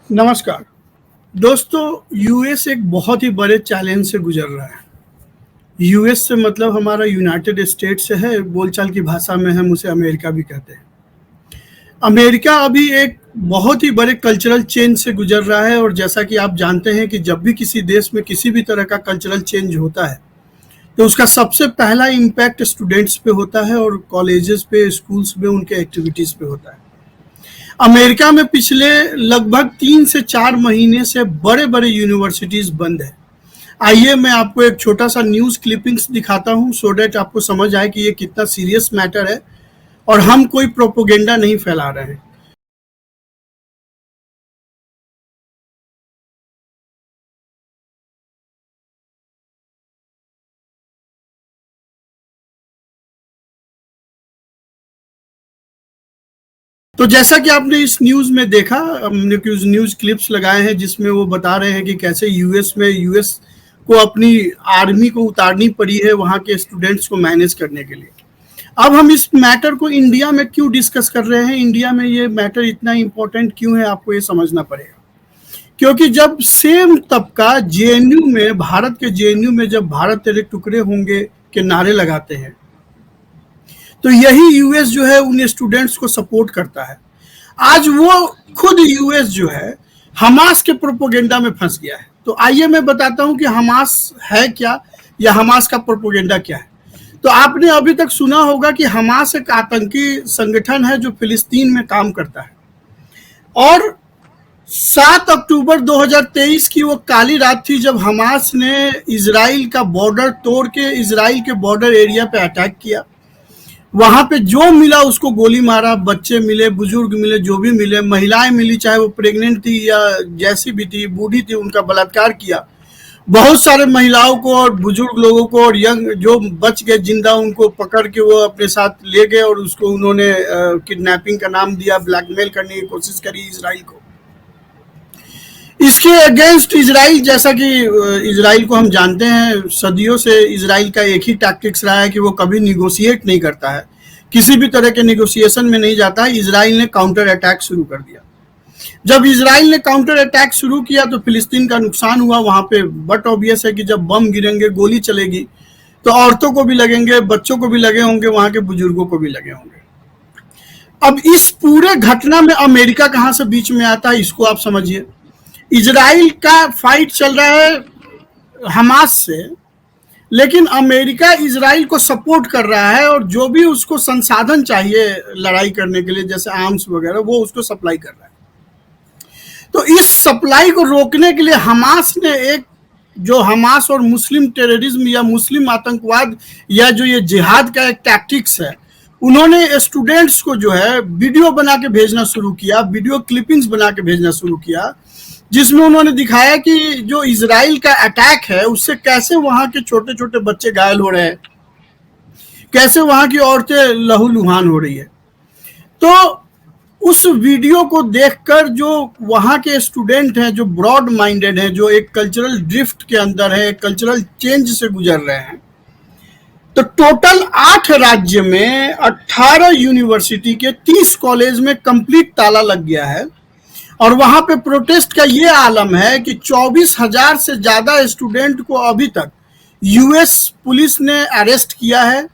नमस्कार दोस्तों। यूएस एक बहुत ही बड़े चैलेंज से गुजर रहा है। यूएस से मतलब हमारा यूनाइटेड स्टेट्स से है, बोलचाल की भाषा में हम उसे अमेरिका भी कहते हैं। अमेरिका अभी एक बहुत ही बड़े कल्चरल चेंज से गुजर रहा है और जैसा कि आप जानते हैं कि जब भी किसी देश में किसी भी तरह का कल्चरल चेंज होता है तो उसका सबसे पहला इम्पैक्ट स्टूडेंट्स पे होता है और कॉलेजेस पे, स्कूल्स पे, उनके एक्टिविटीज़ पे होता है। अमेरिका में पिछले लगभग 3 से 4 महीने से बड़े-बड़े यूनिवर्सिटीज़ बंद हैं। आइए मैं आपको एक छोटा-सा न्यूज़ क्लिपिंग्स दिखाता हूँ सो दैट आपको समझ आए कि ये कितना सीरियस मैटर है और हम कोई प्रोपेगेंडा नहीं फैला रहे हैं। तो जैसा कि आपने इस न्यूज़ में देखा, हमने कुछ न्यूज़ क्लिप्स लगाए हैं जिसमें वो बता रहे हैं कि कैसे यूएस को अपनी आर्मी को उतारनी पड़ी है वहाँ के स्टूडेंट्स को मैनेज करने के लिए। अब हम इस मैटर को इंडिया में क्यों डिस्कस कर रहे हैं, इंडिया में ये मैटर इतना इम्पोर्टेंट क्यों है, आपको ये समझना पड़ेगा। क्योंकि जब सेम तबका जेएनयू में, भारत के जेएनयू में जब भारत तेरे टुकड़े होंगे के नारे लगाते हैं तो यही यूएस जो है उन स्टूडेंट्स को सपोर्ट करता है। आज वो खुद यूएस जो है हमास के प्रोपेगेंडा में फंस गया है। तो आइए मैं बताता हूं कि हमास है क्या या हमास का प्रोपेगेंडा क्या है। तो आपने अभी तक सुना होगा कि हमास एक आतंकी संगठन है जो फिलिस्तीन में काम करता है और 7 अक्टूबर 2023 की वो काली रात थी जब हमास ने इजराइल का बॉर्डर तोड़ के इजराइल के बॉर्डर एरिया पे अटैक किया। वहां पे जो मिला उसको गोली मारा, बच्चे मिले, बुजुर्ग मिले, जो भी मिले, महिलाएं मिली, चाहे वो प्रेग्नेंट थी या जैसी भी थी, बूढ़ी थी, उनका बलात्कार किया। बहुत सारे महिलाओं को और बुजुर्ग लोगों को और यंग जो बच गए जिंदा उनको पकड़ के वो अपने साथ ले गए और उसको उन्होंने किडनैपिंग का नाम दिया, ब्लैकमेल करने की कोशिश करी इजराइल को। इसके अगेंस्ट इजराइल, जैसा कि इजराइल को हम जानते हैं, सदियों से इजराइल का एक ही टैक्टिक्स रहा है कि वो कभी निगोशिएट नहीं करता है, किसी भी तरह के निगोशिएशन में नहीं जाता है। इजराइल ने काउंटर अटैक शुरू कर दिया। जब इजराइल ने काउंटर अटैक शुरू किया तो फिलिस्तीन का नुकसान हुआ। वहां पे बट ऑब्वियस है कि जब बम गिरेंगे, गोली चलेगी तो औरतों को भी लगेंगे, बच्चों को भी लगे होंगे, वहां के बुजुर्गों को भी लगे होंगे। अब इस पूरे घटना में अमेरिका कहां से बीच में आता है, इसको आप समझिए। इजराइल का फाइट चल रहा है हमास से, लेकिन अमेरिका इजराइल को सपोर्ट कर रहा है और जो भी उसको संसाधन चाहिए लड़ाई करने के लिए, जैसे आर्म्स वगैरह, वो उसको सप्लाई कर रहा है। तो इस सप्लाई को रोकने के लिए हमास ने एक, जो हमास और मुस्लिम टेररिज्म या मुस्लिम आतंकवाद या जो ये जिहाद का एक टैक्टिक्स है, उन्होंने स्टूडेंट्स को जो है वीडियो बना के भेजना शुरू किया, वीडियो क्लिपिंग्स बना के भेजना शुरू किया, जिसमें उन्होंने दिखाया कि जो इजराइल का अटैक है उससे कैसे वहां के छोटे छोटे बच्चे घायल हो रहे हैं, कैसे वहां की औरतें लहूलुहान हो रही है। तो उस वीडियो को देखकर जो वहां के स्टूडेंट हैं, जो ब्रॉड माइंडेड हैं, जो एक कल्चरल ड्रिफ्ट के अंदर है, एक कल्चरल चेंज से गुजर रहे हैं, तो टोटल 8 राज्य में 18 यूनिवर्सिटी के 30 कॉलेज में कंप्लीट ताला लग गया है और वहां पे प्रोटेस्ट का ये आलम है कि 24,000 से ज्यादा स्टूडेंट को अभी तक यूएस पुलिस ने अरेस्ट किया है,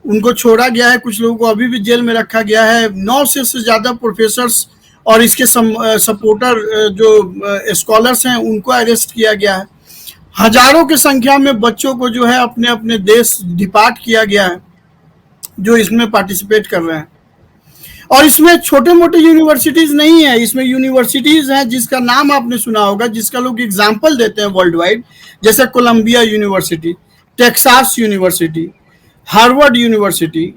उनको छोड़ा गया है, कुछ लोगों को अभी भी जेल में रखा गया है। 900 से ज्यादा प्रोफेसर्स और इसके सपोर्टर जो स्कॉलर्स हैं उनको अरेस्ट किया गया है। हजारों की संख्या में बच्चों को जो है अपने अपने देश डिपार्ट किया गया है जो इसमें पार्टिसिपेट कर रहे हैं। और इसमें छोटे मोटे यूनिवर्सिटीज नहीं है, इसमें यूनिवर्सिटीज हैं जिसका नाम आपने सुना होगा, जिसका लोग एग्जाम्पल देते हैं वर्ल्ड वाइड, जैसे Columbia university, Texas university, Harvard university,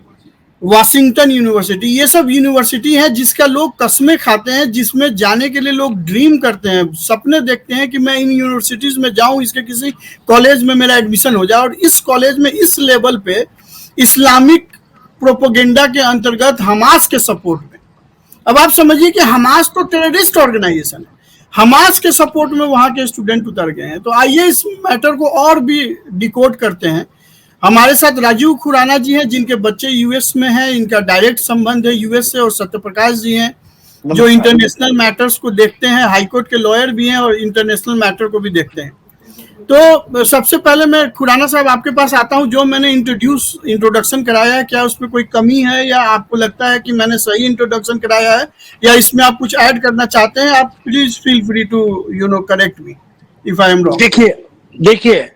Washington university. ये सब यूनिवर्सिटी है जिसका लोग कस्में खाते हैं, जिसमें जाने के लिए लोग ड्रीम करते हैं, सपने देखते हैं कि मैं इन यूनिवर्सिटीज में जाऊं, इसके किसी कॉलेज में मेरा एडमिशन हो जाए और इस कॉलेज में इस लेवल पे इस्लामिक प्रोपेगेंडा के अंतर्गत हमास के सपोर्ट में। अब आप समझिए कि हमास तो टेररिस्ट ऑर्गेनाइजेशन है, हमास के सपोर्ट में वहां के स्टूडेंट उतर गए हैं। तो आइए इस मैटर को और भी डिकोड करते हैं। हमारे साथ राजीव खुराना जी हैं जिनके बच्चे यूएस में हैं, इनका डायरेक्ट संबंध है यूएस से, और सत्यप्रकाश जी हैं जो इंटरनेशनल मैटर्स को देखते हैं, हाईकोर्ट के लॉयर भी हैं और इंटरनेशनल मैटर को भी देखते हैं। तो सबसे पहले मैं खुराना साहब आपके पास आता हूं, जो मैंने इंट्रोडक्शन कराया है, क्या उसमें कोई कमी है या आपको लगता है कि मैंने सही इंट्रोडक्शन कराया है, या इसमें आप कुछ ऐड करना चाहते हैं? आप please feel free to correct me if I am wrong. देखिए देखिए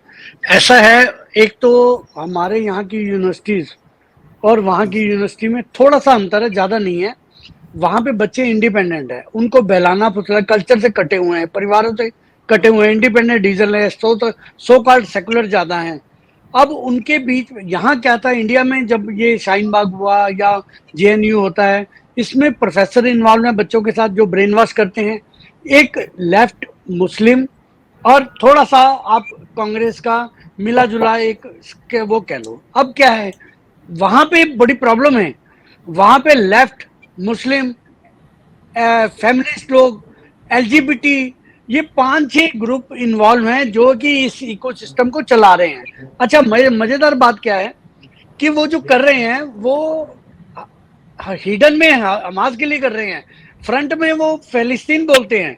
ऐसा है, एक तो हमारे यहाँ की यूनिवर्सिटीज और वहाँ की यूनिवर्सिटी में थोड़ा सा अंतर है, ज्यादा नहीं है। वहां पे बच्चे इंडिपेंडेंट है, उनको बहलाना फुसला, कल्चर से कटे हुए हैं, परिवारों से कटे हुए हैं, इंडिपेंडेंट डीजल है, सो कॉल्ड सेकुलर ज्यादा हैं। अब उनके बीच यहाँ क्या था, इंडिया में जब ये शाहीन बाग हुआ या जेएनयू होता है, इसमें प्रोफेसर इन्वॉल्व हैं बच्चों के साथ जो ब्रेन वॉश करते हैं। एक लेफ्ट मुस्लिम और थोड़ा सा आप कांग्रेस का मिला जुला एक वो कह लो। अब क्या है, वहां पे बड़ी प्रॉब्लम है। वहां पे लेफ्ट, मुस्लिम, फेमिनिस्ट लोग, एलजीबीटी, ये 5-6 ग्रुप इन्वॉल्व हैं जो कि इस इकोसिस्टम को चला रहे हैं। अच्छा, मजेदार बात क्या है कि वो जो कर रहे हैं वो हिडन में हमास के लिए कर रहे हैं, फ्रंट में वो फिलिस्तीन बोलते हैं।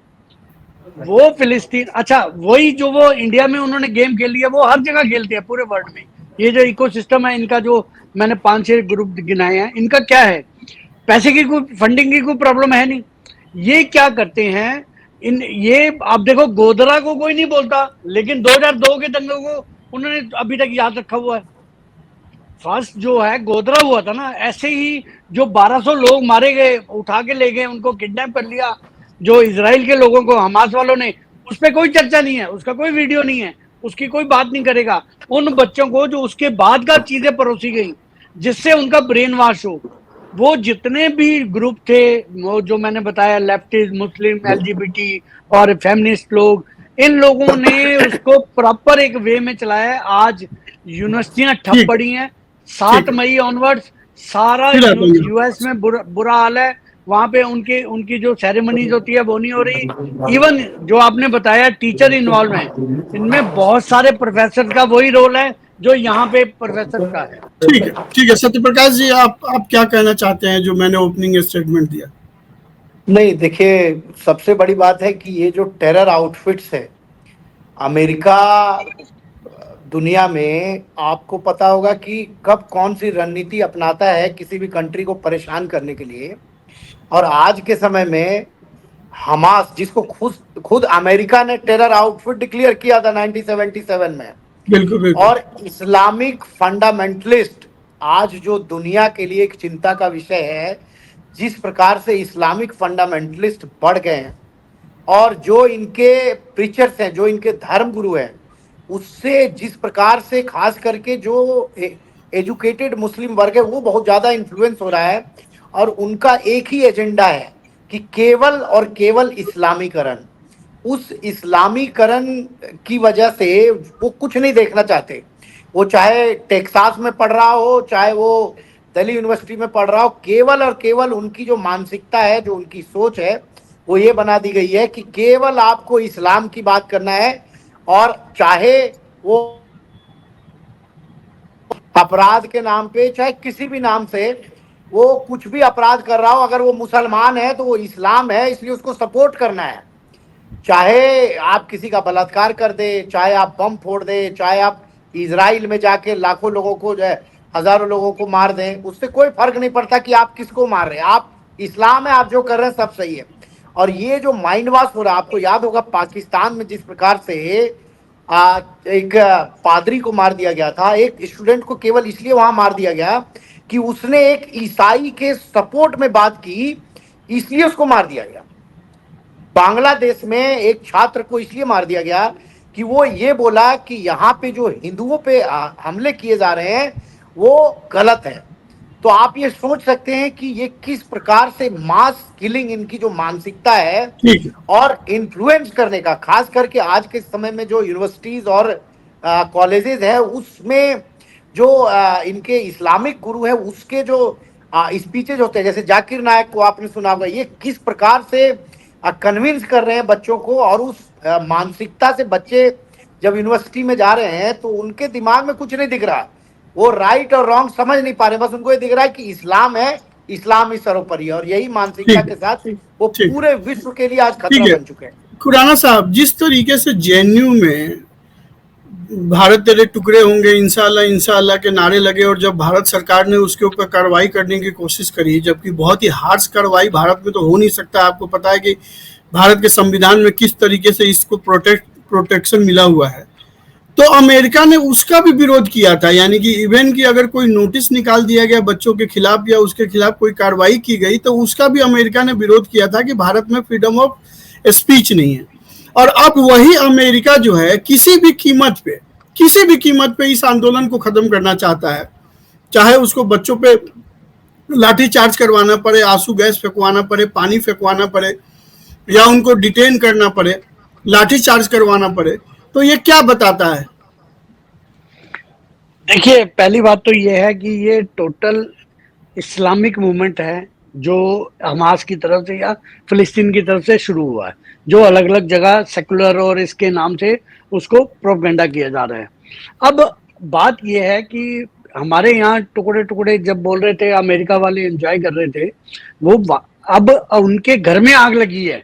वो फिलिस्तीन, अच्छा वही जो वो इंडिया में उन्होंने गेम खेल लिया, वो हर जगह खेलते हैं पूरे वर्ल्ड में। ये जो इकोसिस्टम है इनका, जो मैंने 5-6 ग्रुप गिनाए हैं, इनका क्या है, पैसे की कोई, फंडिंग की कोई प्रॉब्लम है नहीं। ये क्या करते हैं, ये आप देखो, गोधरा को कोई नहीं बोलता, लेकिन 2002 के दंगों को उन्होंने अभी तक याद रखा हुआ है। फर्स्ट जो है गोधरा हुआ था ना, ऐसे ही जो 1200 लोग मारे गए, उठा के ले गए, उनको किडनैप कर लिया जो इजराइल के लोगों को, हमास वालों ने, उस पर कोई चर्चा नहीं है, उसका कोई वीडियो नहीं है, उसकी कोई बात नहीं करेगा। उन बच्चों को जो उसके बाद का चीजें परोसी गई जिससे उनका ब्रेन वॉश हो, वो जितने भी ग्रुप थे, वो जो मैंने बताया, लेफ्टिस्ट, मुस्लिम, एलजीबीटी और फेमिनिस्ट लोग, इन लोगों ने उसको प्रॉपर एक वे में चलाया है। आज यूनिवर्सिटियां ठप पड़ी हैं, 7 मई ऑनवर्ड्स सारा यूएस में बुरा हाल है। वहां पे उनकी जो सेरेमनीज होती है वो नहीं हो रही। इवन जो आपने बताया टीचर इन्वॉल्व हैं, इनमें बहुत सारे प्रोफेसर का वही रोल है जो यहाँ पे प्रोफेसर का है। ठीक है सत्यप्रकाश जी, आप क्या कहना चाहते हैं जो मैंने ओपनिंग स्टेटमेंट दिया? नहीं, देखिए, सबसे बड़ी बात है कि ये जो टेरर आउटफिट्स है, अमेरिका दुनिया में, आपको पता होगा कि कब कौन सी रणनीति अपनाता है किसी भी कंट्री को परेशान करने के लिए। और आज के समय में हमास, जिसको खुद अमेरिका ने टेरर आउटफिट डिक्लेयर किया था 1977 में, बिल्कुल। और इस्लामिक फंडामेंटलिस्ट आज जो दुनिया के लिए एक चिंता का विषय है, जिस प्रकार से इस्लामिक फंडामेंटलिस्ट बढ़ गए हैं और जो इनके प्रीचर्स हैं, जो इनके धर्म गुरु हैं, उससे जिस प्रकार से खास करके जो एजुकेटेड मुस्लिम वर्ग है वो बहुत ज़्यादा इन्फ्लुएंस हो रहा है। और उनका एक ही एजेंडा है कि केवल और केवल इस्लामीकरण। उस इस्लामीकरण की वजह से वो कुछ नहीं देखना चाहते। वो चाहे टेक्सास में पढ़ रहा हो, चाहे वो दिल्ली यूनिवर्सिटी में पढ़ रहा हो, केवल और केवल उनकी जो मानसिकता है, जो उनकी सोच है, वो ये बना दी गई है कि केवल आपको इस्लाम की बात करना है। और चाहे वो अपराध के नाम पे, चाहे किसी भी नाम से वो कुछ भी अपराध कर रहा हो, अगर वो मुसलमान है तो वो इस्लाम है, इसलिए उसको सपोर्ट करना है। चाहे आप किसी का बलात्कार कर दे, चाहे आप बम फोड़ दे, चाहे आप इजराइल में जाके लाखों लोगों को, जो है हजारों लोगों को मार दें, उससे कोई फर्क नहीं पड़ता कि आप किसको मार रहे हैं। आप इस्लाम है, आप जो कर रहे हैं सब सही है। और ये जो माइंड वॉश हो रहा है, आपको याद होगा पाकिस्तान में जिस प्रकार से एक पादरी को मार दिया गया था, एक स्टूडेंट को केवल इसलिए वहां मार दिया गया कि उसने एक ईसाई के सपोर्ट में बात की, इसलिए उसको मार दिया गया। बांग्लादेश में एक छात्र को इसलिए मार दिया गया कि वो ये बोला कि यहाँ पे जो हिंदुओं पे हमले किए जा रहे हैं वो गलत है। तो आप ये सोच सकते हैं कि ये किस प्रकार से मास किलिंग, इनकी जो मानसिकता है और इन्फ्लुएंस करने का, खास करके आज के समय में जो यूनिवर्सिटीज और कॉलेजेस है, उसमें जो इनके इस्लामिक गुरु है, उसके जो स्पीचेज होते हैं, जैसे जाकिर नायक को आपने सुना होगा, ये किस प्रकार से कन्विंस कर रहे हैं बच्चों को। और उस मानसिकता से बच्चे जब यूनिवर्सिटी में जा रहे हैं तो उनके दिमाग में कुछ नहीं दिख रहा, वो राइट और रॉन्ग समझ नहीं पा रहे, बस उनको ये दिख रहा है कि इस्लाम है इस्लाम ही सर्वोपरि है, और यही मानसिकता ठीक के है, साथ वो ठीक पूरे विश्व के लिए आज ठीक खतरा है। बन चुके हैं। खुराना साहब, जिस तरीके से जेएनयू में भारत तेरे टुकड़े होंगे इंशाल्लाह इंशाल्लाह के नारे लगे, और जब भारत सरकार ने उसके ऊपर कार्रवाई करने की कोशिश करी, जबकि बहुत ही हार्श कार्रवाई भारत में तो हो नहीं सकता, आपको पता है कि भारत के संविधान में किस तरीके से इसको प्रोटेक्शन मिला हुआ है, तो अमेरिका ने उसका भी विरोध किया था। यानी कि इवन कि अगर कोई नोटिस निकाल दिया गया बच्चों के खिलाफ या उसके खिलाफ कोई कार्रवाई की गई, तो उसका भी अमेरिका ने विरोध किया था कि भारत में फ्रीडम ऑफ स्पीच नहीं है। और अब वही अमेरिका जो है किसी भी कीमत पे इस आंदोलन को खत्म करना चाहता है, चाहे उसको बच्चों पे लाठी चार्ज करवाना पड़े, आंसू गैस फेंकवाना पड़े, पानी फेंकवाना पड़े, या उनको डिटेन करना पड़े, लाठी चार्ज करवाना पड़े। तो ये क्या बताता है? देखिए, पहली बात तो ये है कि ये टोटल इस्लामिक मूवमेंट है, जो हमास की तरफ से या फिलिस्तीन की तरफ से शुरू हुआ है, जो अलग अलग जगह सेकुलर और इसके नाम से उसको प्रोपेगेंडा किया जा रहा है। अब बात यह है कि हमारे यहाँ टुकड़े टुकड़े जब बोल रहे थे, अमेरिका वाले एंजॉय कर रहे थे, अब उनके घर में आग लगी है,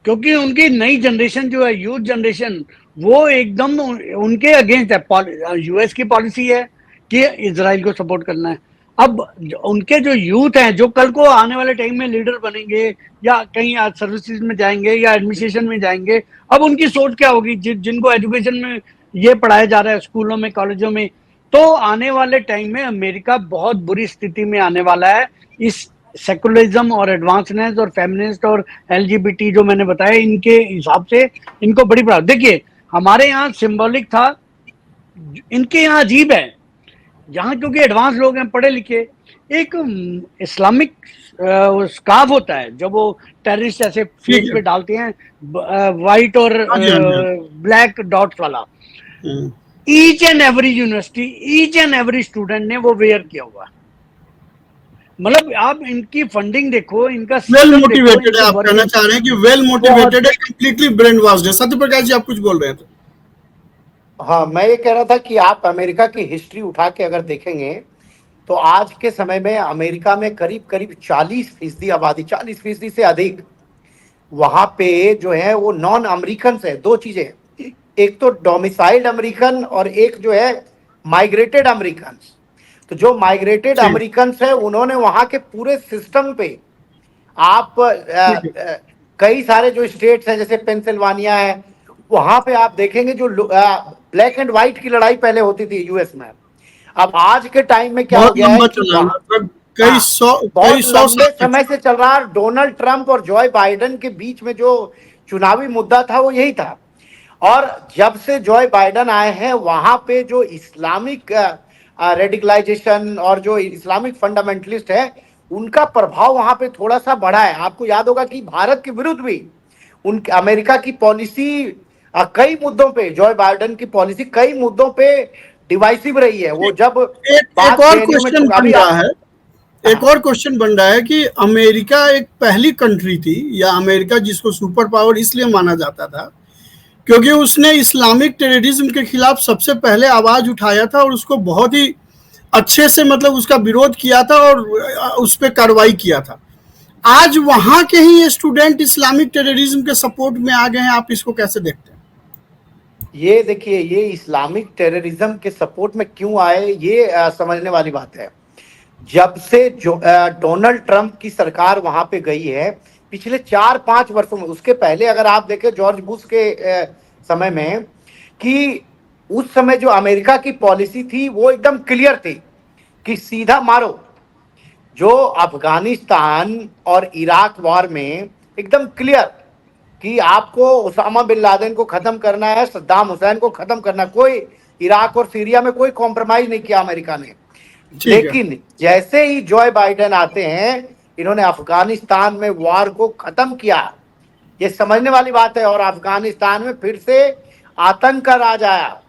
क्योंकि उनकी नई जनरेशन जो है, यूथ जनरेशन, वो एकदम उनके अगेंस्ट है। यूएस की पॉलिसी है कि इजराइल को सपोर्ट करना है। अब उनके जो यूथ हैं, जो कल को आने वाले टाइम में लीडर बनेंगे या कहीं सर्विसेज में जाएंगे या एडमिनिस्ट्रेशन में जाएंगे, अब उनकी सोच क्या होगी? जिनको एजुकेशन में ये पढ़ाया जा रहा है, स्कूलों में, कॉलेजों में, तो आने वाले टाइम में अमेरिका बहुत बुरी स्थिति में आने वाला है। इस सेकुलरिज्म और एडवांसनेस और फेमिनिस्ट और एलजीबीटी जो मैंने बताया, इनके हिसाब से इनको बड़ी प्रॉब्लम। देखिए, हमारे यहाँ सिंबॉलिक था, इनके यहाँ अजीब है। यहाँ क्योंकि एडवांस लोग हैं, पढ़े लिखे, एक इस्लामिक स्कार्फ होता है जो वो टेररिस्ट ऐसे फेस पे डालते हैं, व्हाइट और ब्लैक डॉट्स वाला। Each and every university, each and every student ने वो वेयर किया हुआ। मतलब आप इनकी फंडिंग देखो, इनका वेल मोटिवेटेड है, आप कहना चाह रहे हैं कि वेल मोटिवेटेड है, कंप्लीटली ब्रेन वॉश्ड है। सत्य प्रकाश जी, आप कुछ बोल रहे थे? हाँ, मैं ये कह रहा था कि आप अमेरिका की हिस्ट्री उठा के अगर देखेंगे तो आज के समय में अमेरिका में करीब करीब 40% आबादी, 40% से अधिक वहां पे जो है वो नॉन अमेरिकन है। दो चीजें, एक तो डोमिसाइल्ड अमेरिकन और एक जो है माइग्रेटेड अमेरिकन। तो जो माइग्रेटेड अमेरिकन है उन्होंने वहां के पूरे सिस्टम पे, आप कई सारे जो स्टेट्स हैं जैसे पेंसिल्वानिया है, वहां पे आप देखेंगे जो ब्लैक एंड व्हाइट की लड़ाई पहले होती थी यूएस में, अब आज के टाइम में क्या हो गया है कि बहुत लंबे समय से चल रहा है। डोनाल्ड ट्रंप और जॉय बाइडेन के बीच में जो चुनावी मुद्दा था वो यही था, और जब से जॉय बाइडेन आए हैं वहां पे जो इस्लामिक रेडिकलाइजेशन और जो इस्लामिक फंडामेंटलिस्ट है उनका प्रभाव वहां पे थोड़ा सा बढ़ा है। आपको याद होगा कि भारत के विरुद्ध भी उन अमेरिका की पॉलिसी कई मुद्दों पे, जॉय बाइडेन की पॉलिसी कई मुद्दों पे डिवाइसिव रही है। वो जब एक और क्वेश्चन बन रहा है, एक और क्वेश्चन बन रहा है कि अमेरिका एक पहली कंट्री थी, या अमेरिका जिसको सुपर पावर इसलिए माना जाता था क्योंकि उसने इस्लामिक टेररिज्म के खिलाफ सबसे पहले आवाज उठाया था, और उसको बहुत ही अच्छे से मतलब उसका विरोध किया था और उस पर कार्रवाई किया था। आज वहां के ही स्टूडेंट इस्लामिक टेररिज्म के सपोर्ट में आ गए हैं, आप इसको कैसे देखते हैं? ये देखिए, ये इस्लामिक टेररिज्म के सपोर्ट में क्यों आए, ये समझने वाली बात है। जब से जो डोनाल्ड ट्रंप की सरकार वहां पे गई है पिछले 4-5 वर्षों में, उसके पहले अगर आप देखें जॉर्ज बुश के समय में, कि उस समय जो अमेरिका की पॉलिसी थी वो एकदम क्लियर थी कि सीधा मारो। जो अफगानिस्तान और इराक वॉर में एकदम क्लियर कि आपको उसामा बिन लादेन को खत्म करना है, सद्दाम हुसैन को खत्म करना, कोई इराक और सीरिया में कोई कॉम्प्रोमाइज नहीं किया अमेरिका ने। लेकिन जैसे ही जॉय बाइडेन आते हैं, इन्होंने अफगानिस्तान में वॉर को खत्म किया। ये समझने वाली बात है, और अफगानिस्तान में फिर से आतंक का राज आया,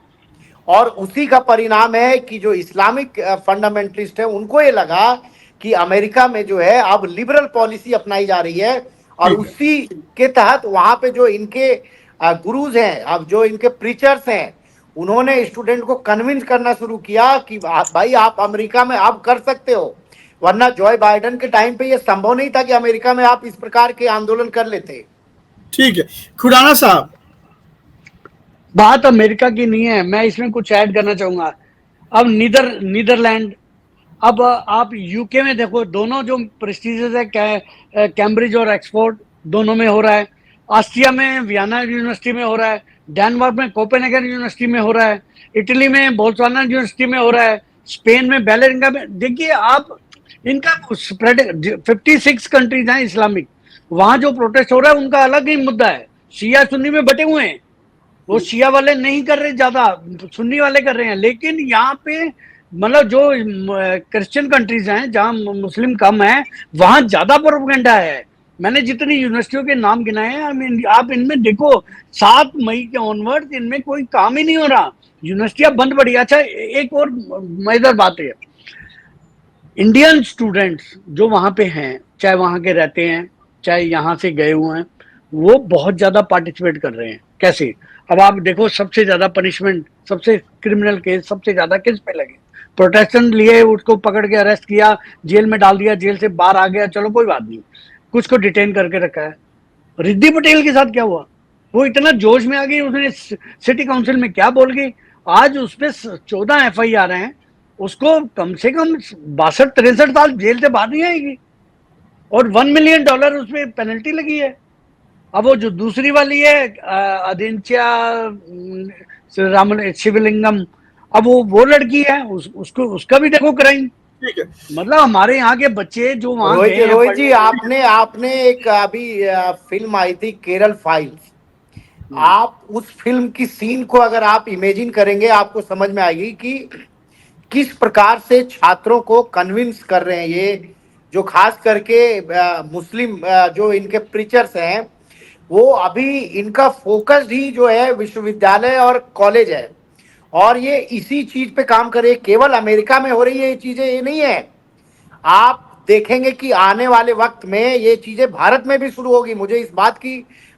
और उसी का परिणाम है कि जो इस्लामिक फंडामेंटलिस्ट है उनको ये लगा कि अमेरिका में जो है अब लिबरल पॉलिसी अपनाई जा रही है, और उसी के तहत वहां पे जो इनके गुरुज हैं, अब जो इनके प्रीचर्स हैं, उन्होंने स्टूडेंट को कन्विंस करना शुरू किया कि भाई आप अमेरिका में आप कर सकते हो। वरना जॉय बाइडेन के टाइम पे ये संभव नहीं था कि अमेरिका में आप इस प्रकार के आंदोलन कर लेते। ठीक है खुराना साहब, बात अमेरिका की नहीं है, मैं इसमें कुछ ऐड करना चाहूंगा। अब नीदरलैंड, अब आप यूके में देखो, दोनों जो प्रेस्टिजियस है, कैम्ब्रिज और ऑक्सफोर्ड, दोनों में हो रहा है। ऑस्ट्रिया में वियना यूनिवर्सिटी में हो रहा है, डेनमार्क में कोपेनहेगन यूनिवर्सिटी में हो रहा है, इटली में बोल्सवाना यूनिवर्सिटी में हो रहा है, स्पेन में बेलेरिंगा में। देखिए आप इनका स्प्रेड, 56 कंट्रीज हैं इस्लामिक, वहां जो प्रोटेस्ट हो रहा है उनका अलग ही मुद्दा है। शिया सुन्नी में बटे हुए हैं, वो शिया वाले नहीं कर रहे, ज्यादा सुन्नी वाले कर रहे हैं। लेकिन यहाँ पे मतलब जो क्रिश्चियन कंट्रीज हैं जहाँ मुस्लिम कम है, वहां ज्यादा प्रोपेगेंडा है। मैंने जितनी यूनिवर्सिटियों के नाम गिनाए हैं, आप इनमें देखो 7 मई के ऑनवर्ड इनमें कोई काम ही नहीं हो रहा, यूनिवर्सिटियां बंद पड़ी। अच्छा, एक और मजेदार बात है, इंडियन स्टूडेंट्स जो वहां पे हैं, चाहे वहां के रहते हैं चाहे यहाँ से गए हुए हैं, वो बहुत ज्यादा पार्टिसिपेट कर रहे हैं। कैसे? अब आप देखो, सबसे ज्यादा पनिशमेंट, सबसे क्रिमिनल केस सबसे ज्यादा किस पे लगे? प्रोटेक्शन लिए, उसको पकड़ के अरेस्ट किया, जेल में डाल दिया, जेल से बाहर आ गया, चलो कोई बात नहीं, कुछ को डिटेन करके रखा है। रिद्धि पटेल के साथ क्या हुआ? वो इतना जोश में आ गई, उसने सिटी काउंसिल में क्या बोल गई, आज उस पर 14 FIR हैं, उसको कम से कम 62-63 साल जेल से बाहर नहीं आएगी, और $1 मिलियन उसमें पेनल्टी लगी है। अब वो जो दूसरी वाली है अदिंच्या शिवलिंगम, अब वो लड़की है, उसको उसका भी देखो क्राइम। ठीक है। मतलब हमारे यहाँ के बच्चे जो वहां रोहित जी, आपने एक अभी फिल्म आई थी केरल फाइल्स, आप उस फिल्म की सीन को अगर आप इमेजिन करेंगे, आपको समझ में आएगी कि किस प्रकार से छात्रों को कन्विंस कर रहे हैं ये, जो खास करके मुस्लिम जो इनके प्रीचर्स हैं, वो अभी इनका फोकस ही जो है विश्वविद्यालय और कॉलेज है, और ये इसी चीज पे काम करे। केवल अमेरिका में हो रही है ये चीजें, ये नहीं है, आप देखेंगे कि आने वाले वक्त में ये चीजें भारत में भी शुरू होगी। मुझे इस बात की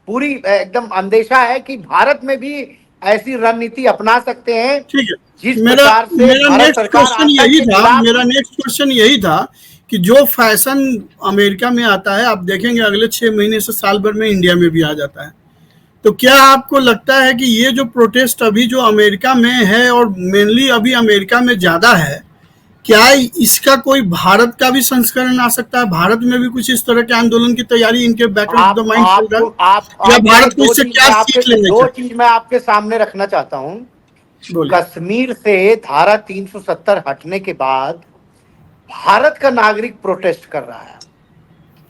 पूरी एकदम अंदेशा है कि भारत में भी ऐसी रणनीति अपना सकते हैं। ठीक है, जिस मेरा प्रकार से मेरा भारत नेक्स्ट सरकार क्वेश्चन आतंक यही के था, खिलाफ, मेरा नेक्स्ट क्वेश्चन यही था कि जो फैशन अमेरिका में आता है, आप देखेंगे अगले 6 महीने से साल भर में इंडिया में भी आ जाता है। तो क्या आपको लगता है कि ये जो प्रोटेस्ट अभी जो अमेरिका में है, और मेनली अभी अमेरिका में ज्यादा है, क्या इसका कोई भारत का भी संस्करण आ सकता है? भारत में भी कुछ इस तरह के आंदोलन की तैयारी इनके बैक ऑफ द माइंड चल रहा है, या भारत को इससे क्या सीख लेना दो चाहिए? चीज मैं आपके सामने रखना चाहता हूँ। बोलिए। कश्मीर से धारा 370 हटने के बाद भारत का नागरिक प्रोटेस्ट कर रहा है।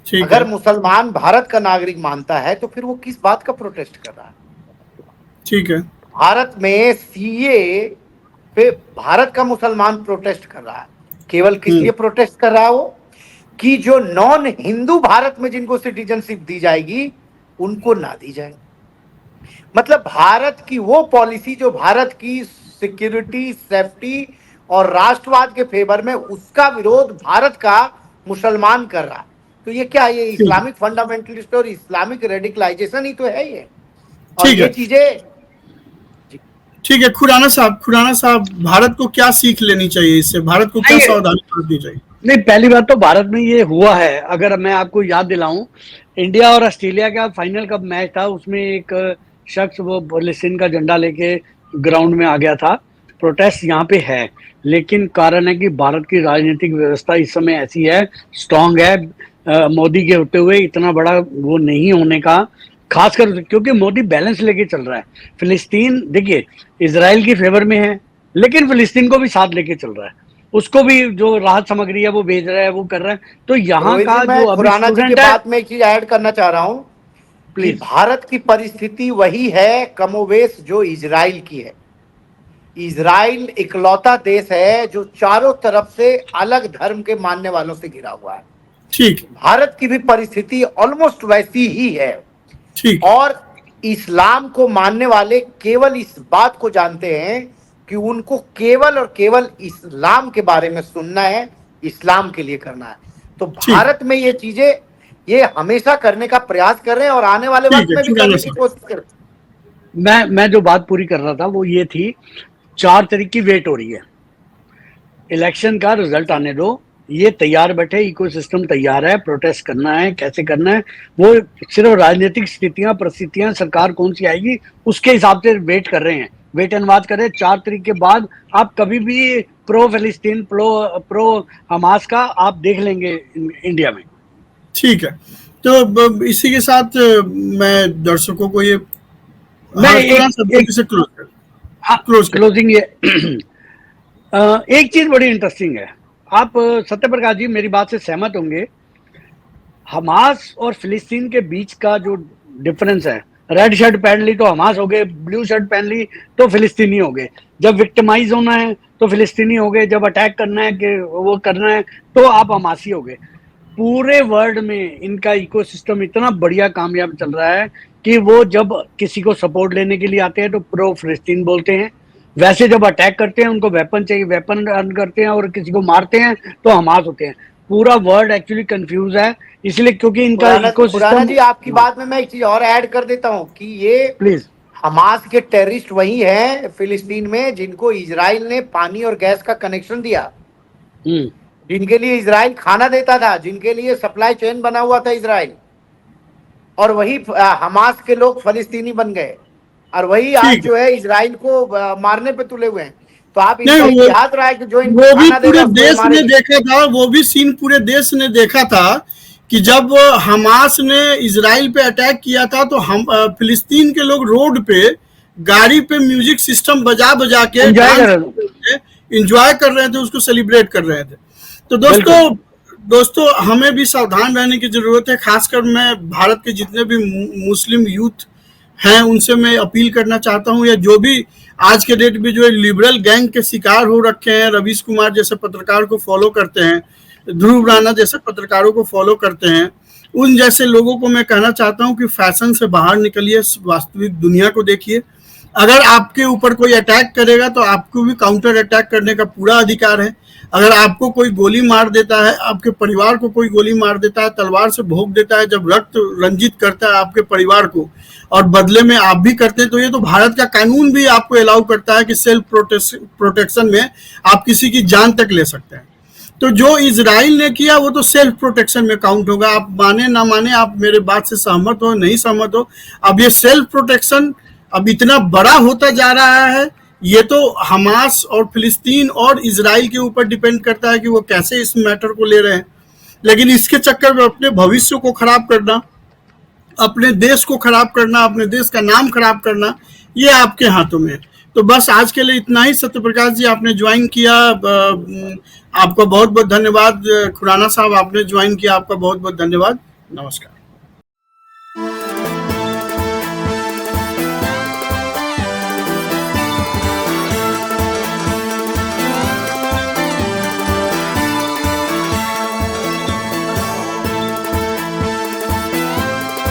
ठीक अगर है, मुसलमान भारत का नागरिक मानता है तो फिर वो किस बात का प्रोटेस्ट कर रहा है? ठीक है, भारत में सीए पे भारत का मुसलमान प्रोटेस्ट कर रहा है। केवल किस लिए प्रोटेस्ट कर रहा है वो? कि जो नॉन हिंदू भारत में जिनको सिटीजनशिप दी जाएगी उनको ना दी जाए। मतलब भारत की वो पॉलिसी जो भारत की सिक्योरिटी, सेफ्टी और राष्ट्रवाद के फेवर में, उसका विरोध भारत का मुसलमान कर रहा है। तो ये क्या, ये इस्लामिक फंडामेंटलिस्ट और इस्लामिक रेडिकलाइजेशन ही तो है ये। और ठीक ये है, चीजें, ठीक है। खुराना साहब, भारत को क्या सीख लेनी चाहिए इससे? भारत को क्या सावधानी बरतनी चाहिए? नहीं, पहली बात तो भारत में ये हुआ है, अगर मैं आपको याद दिलाऊं, इंडिया और ऑस्ट्रेलिया का फाइनल कप मैच था, उसमें एक शख्स वो पैलेस्टीन का झंडा लेके ग्राउंड में आ गया था। प्रोटेस्ट यहाँ पे है, लेकिन कारण है कि भारत की राजनीतिक व्यवस्था इस समय ऐसी है, स्ट्रांग है, मोदी के होते हुए इतना बड़ा वो नहीं होने का, खासकर क्योंकि मोदी बैलेंस लेके चल रहा है। फिलिस्तीन देखिए इजराइल की फेवर में है, लेकिन फिलिस्तीन को भी साथ लेके चल रहा है, उसको भी जो राहत सामग्री है वो भेज रहा है, वो कर रहा है। तो यहाँ रोहित का जी, मैं जो अभी खुराना जी की स्टूडेंट है, बात में एक चीज ऐड करना चाह रहा हूं कि प्लीज। भारत की परिस्थिति वही है कमोवेश जो इजराइल की है। इजराइल इकलौता देश है जो चारों तरफ से अलग धर्म के मानने वालों से घिरा हुआ है। ठीक, भारत की भी परिस्थिति ऑलमोस्ट वैसी ही है। ठीक, और इस्लाम को मानने वाले केवल इस बात को जानते हैं कि उनको केवल और केवल इस्लाम के बारे में सुनना है, इस्लाम के लिए करना है। तो भारत में ये चीजें ये हमेशा करने का प्रयास कर रहे हैं और आने वाले वक्त में भी करने की कोशिश कर रहे हैं। मैं जो बात पूरी कर रहा था वो ये थी, 4 तारीख की वेट हो रही है, इलेक्शन का रिजल्ट आने दो, ये तैयार बैठे, इकोसिस्टम तैयार है, प्रोटेस्ट करना है, कैसे करना है, वो सिर्फ राजनीतिक स्थितियां परिस्थितियां सरकार कौन सी आएगी उसके हिसाब से वेट कर रहे हैं, वेट एंड वॉच कर रहे हैं। 4 तारीख के बाद आप कभी भी प्रो फिलिस्तीन प्रो हमास का आप देख लेंगे इंडिया में। ठीक है, तो इसी के साथ मैं दर्शकों को ये क्लोजिंग ये एक चीज बड़ी इंटरेस्टिंग है, आप सत्यप्रकाश जी मेरी बात से सहमत होंगे, हमास और फिलिस्तीन के बीच का जो डिफरेंस है, रेड शर्ट पहन ली तो हमास हो गए, ब्लू शर्ट पहन ली तो फिलिस्तीनी हो गए, जब विक्टिमाइज होना है तो फिलिस्तीनी हो गए, जब अटैक करना है कि वो करना है तो आप हमासी हो गए। पूरे वर्ल्ड में इनका इकोसिस्टम इतना बढ़िया कामयाब चल रहा है कि वो जब किसी को सपोर्ट लेने के लिए आते हैं तो प्रो फिलिस्तीन बोलते हैं, वैसे जब अटैक करते हैं उनको वेपन चाहिए, वेपन अर्न करते हैं और किसी को मारते हैं तो हमास होते हैं। पूरा वर्ल्ड एक्चुअली कंफ्यूज है, इसलिए क्योंकि इनका इकोसिस्टम। जी आपकी बात में मैं एक चीज और ऐड कर देता हूं कि ये प्लीज, हमास के टेररिस्ट वही हैं फिलिस्तीन में जिनको इजराइल ने पानी और गैस का कनेक्शन दिया, जिनके लिए इजराइल खाना देता था, जिनके लिए सप्लाई चेन बना हुआ था इजराइल, और वही हमास के लोग फलस्तीनी बन गए और वही आज जो है इजराइल को मारने पे तुले हुए हैं। तो आप इतिहास रहा है कि जो वो भी पूरे देश ने देखा था, वो भी सीन पूरे देश ने देखा था कि जब हमास ने इजराइल पे अटैक किया था तो हम फिलिस्तीन के लोग रोड पे गाड़ी पे म्यूजिक सिस्टम बजा बजा के एंजॉय कर रहे थे, उसको सेलिब्रेट कर रहे थे। तो दोस्तों हमें भी सावधान रहने की जरूरत है, खासकर मैं भारत के जितने भी मुस्लिम यूथ हैं उनसे मैं अपील करना चाहता हूं, या जो भी आज के डेट में जो लिबरल गैंग के शिकार हो रखे हैं, रवीश कुमार जैसे पत्रकार को फॉलो करते हैं, ध्रुव राणा जैसे पत्रकारों को फॉलो करते हैं, उन जैसे लोगों को मैं कहना चाहता हूं कि फैशन से बाहर निकलिए, वास्तविक दुनिया को देखिए। अगर आपके ऊपर कोई अटैक करेगा तो आपको भी काउंटर अटैक करने का पूरा अधिकार है। अगर आपको कोई गोली मार देता है, आपके परिवार को कोई गोली मार देता है, तलवार से भोंक देता है, जब रक्त रंजित करता है आपके परिवार को और बदले में आप भी करते हैं, तो ये तो भारत का कानून भी आपको अलाउ करता है कि सेल्फ प्रोटेक्शन में आप किसी की जान तक ले सकते हैं। तो जो इजराइल ने किया वो तो सेल्फ प्रोटेक्शन में काउंट होगा, आप माने ना माने, आप मेरे बात से सहमत हो नहीं सहमत हो, अब ये सेल्फ प्रोटेक्शन अब इतना बड़ा होता जा रहा है, ये तो हमास और फिलिस्तीन और इजराइल के ऊपर डिपेंड करता है कि वो कैसे इस मैटर को ले रहे हैं। लेकिन इसके चक्कर में अपने भविष्य को खराब करना, अपने देश को खराब करना, अपने देश का नाम खराब करना, ये आपके हाथों में है। तो बस आज के लिए इतना ही। सत्यप्रकाश जी आपने ज्वाइन किया, आपका बहुत बहुत धन्यवाद। खुराना साहब आपने ज्वाइन किया, आपका बहुत बहुत धन्यवाद। नमस्कार।